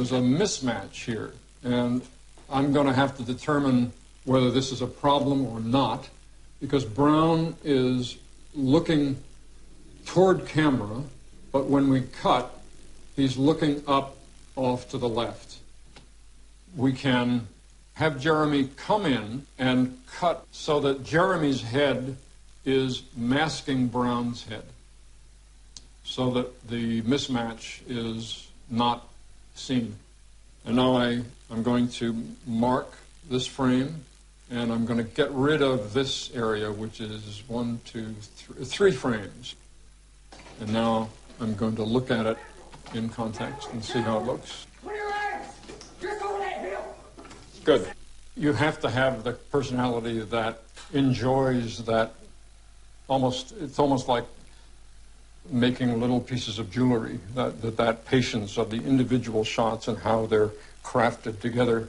there's a mismatch here, and I'm going to have to determine whether this is a problem or not, because Brown is looking toward camera, but when we cut, he's looking up off to the left. We can have Jeremy come in and cut so that Jeremy's head is masking Brown's head, so that the mismatch is not seen. And now I'm going to mark this frame, and I'm going to get rid of this area, which is 3 frames. And now I'm going to look at it in context and see how it looks. Good. You have to have the personality that enjoys that. It's almost like making little pieces of jewelry, that patience of the individual shots and how they're crafted together.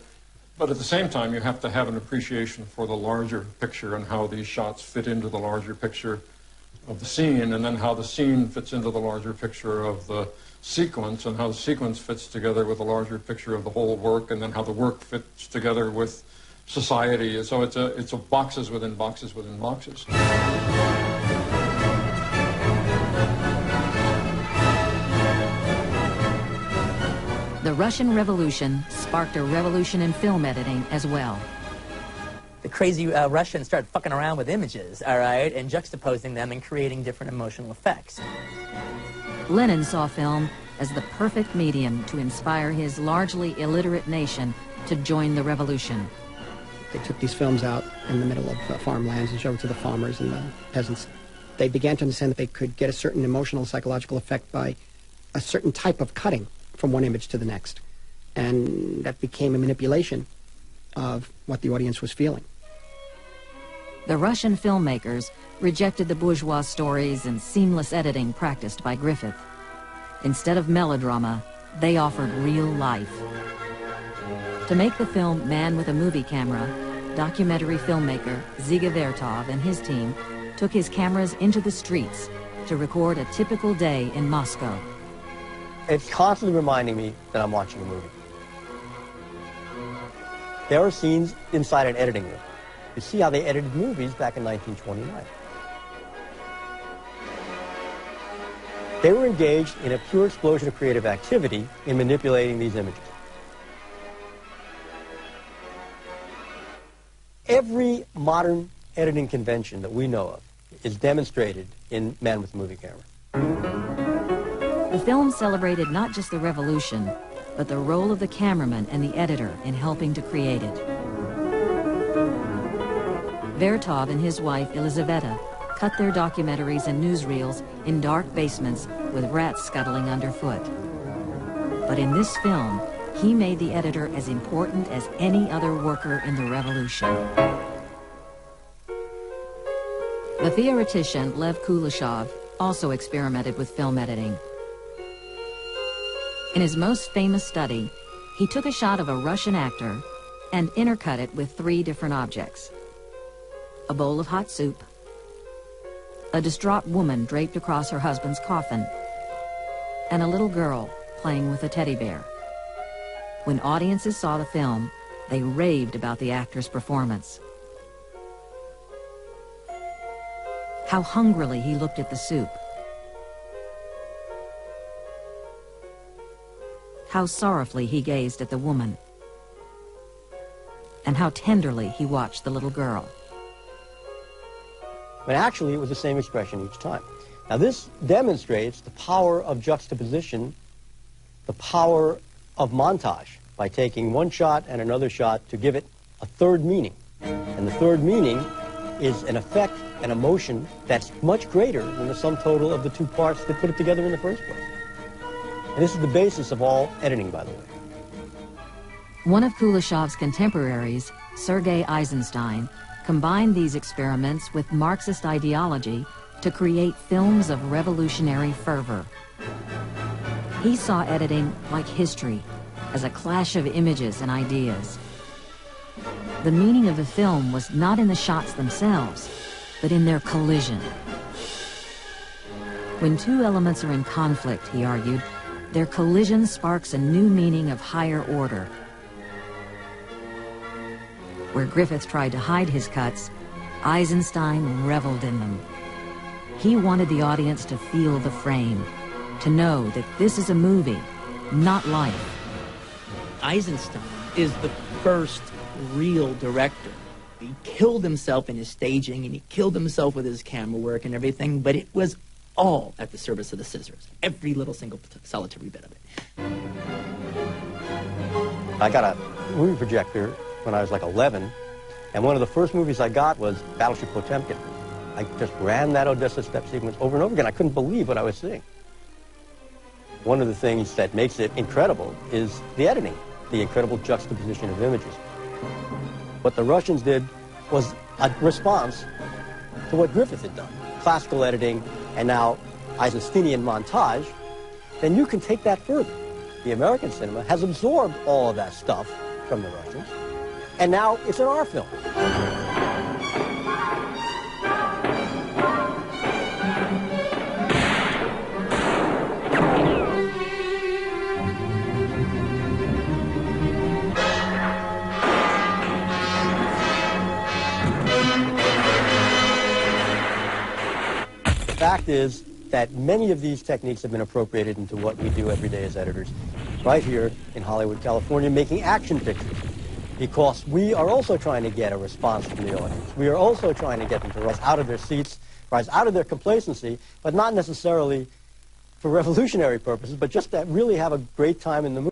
But at the same time, you have to have an appreciation for the larger picture and how these shots fit into the larger picture of the scene, and then how the scene fits into the larger picture of the sequence, and how the sequence fits together with the larger picture of the whole work, and then how the work fits together with society. And so it's a boxes within boxes within boxes. The Russian Revolution sparked a revolution in film editing as well. The crazy Russians started fucking around with images, all right, and juxtaposing them and creating different emotional effects. Lenin saw film as the perfect medium to inspire his largely illiterate nation to join the revolution. They took these films out in the middle of farmlands and showed it to the farmers and the peasants. They began to understand that they could get a certain emotional, psychological effect by a certain type of cutting from one image to the next. And that became a manipulation of what the audience was feeling. The Russian filmmakers rejected the bourgeois stories and seamless editing practiced by Griffith. Instead of melodrama, they offered real life. To make the film Man with a Movie Camera, documentary filmmaker Dziga Vertov and his team took his cameras into the streets to record a typical day in Moscow. It's constantly reminding me that I'm watching a movie. There are scenes inside an editing room. You see how they edited movies back in 1929. They were engaged in a pure explosion of creative activity in manipulating these images. Every modern editing convention that we know of is demonstrated in Man with a Movie Camera. The film celebrated not just the revolution, but the role of the cameraman and the editor in helping to create it. Vertov and his wife, Elizaveta, cut their documentaries and newsreels in dark basements with rats scuttling underfoot. But in this film, he made the editor as important as any other worker in the revolution. The theoretician Lev Kuleshov also experimented with film editing. In his most famous study, he took a shot of a Russian actor and intercut it with 3 different objects: a bowl of hot soup, a distraught woman draped across her husband's coffin, and a little girl playing with a teddy bear. When audiences saw the film, they raved about the actor's performance. How hungrily he looked at the soup. How sorrowfully he gazed at the woman. And how tenderly he watched the little girl. But actually, it was the same expression each time. Now, this demonstrates the power of juxtaposition, the power of montage, by taking one shot and another shot to give it a third meaning. And the third meaning is an effect, an emotion that's much greater than the sum total of the 2 parts that put it together in the first place. And this is the basis of all editing, by the way. One of Kuleshov's contemporaries, Sergei Eisenstein, combined these experiments with Marxist ideology to create films of revolutionary fervor. He saw editing like history, as a clash of images and ideas. The meaning of the film was not in the shots themselves, but in their collision. When 2 elements are in conflict, he argued, Their collision sparks a new meaning of higher order. Where Griffith tried to hide his cuts, Eisenstein reveled in them. He wanted the audience to feel the frame, to know that this is a movie, not life. Eisenstein is the first real director. He killed himself in his staging, and he killed himself with his camera work and everything, but it was all at the service of the scissors. Every little single solitary bit of it. I got a movie projector when I was like 11, and one of the first movies I got was Battleship Potemkin. I just ran that Odessa step sequence over and over again. I couldn't believe what I was seeing. One of the things that makes it incredible is the editing, the incredible juxtaposition of images. What the Russians did was a response to what Griffith had done. Classical editing and now Eisensteinian montage. Then you can take that further. The American cinema has absorbed all of that stuff from the Russians, and now it's in our film. The fact is that many of these techniques have been appropriated into what we do every day as editors, right here in Hollywood, California, making action pictures. Because we are also trying to get a response from the audience. We are also trying to get them to rise out of their seats, rise out of their complacency, but not necessarily for revolutionary purposes, but just to really have a great time in the movie.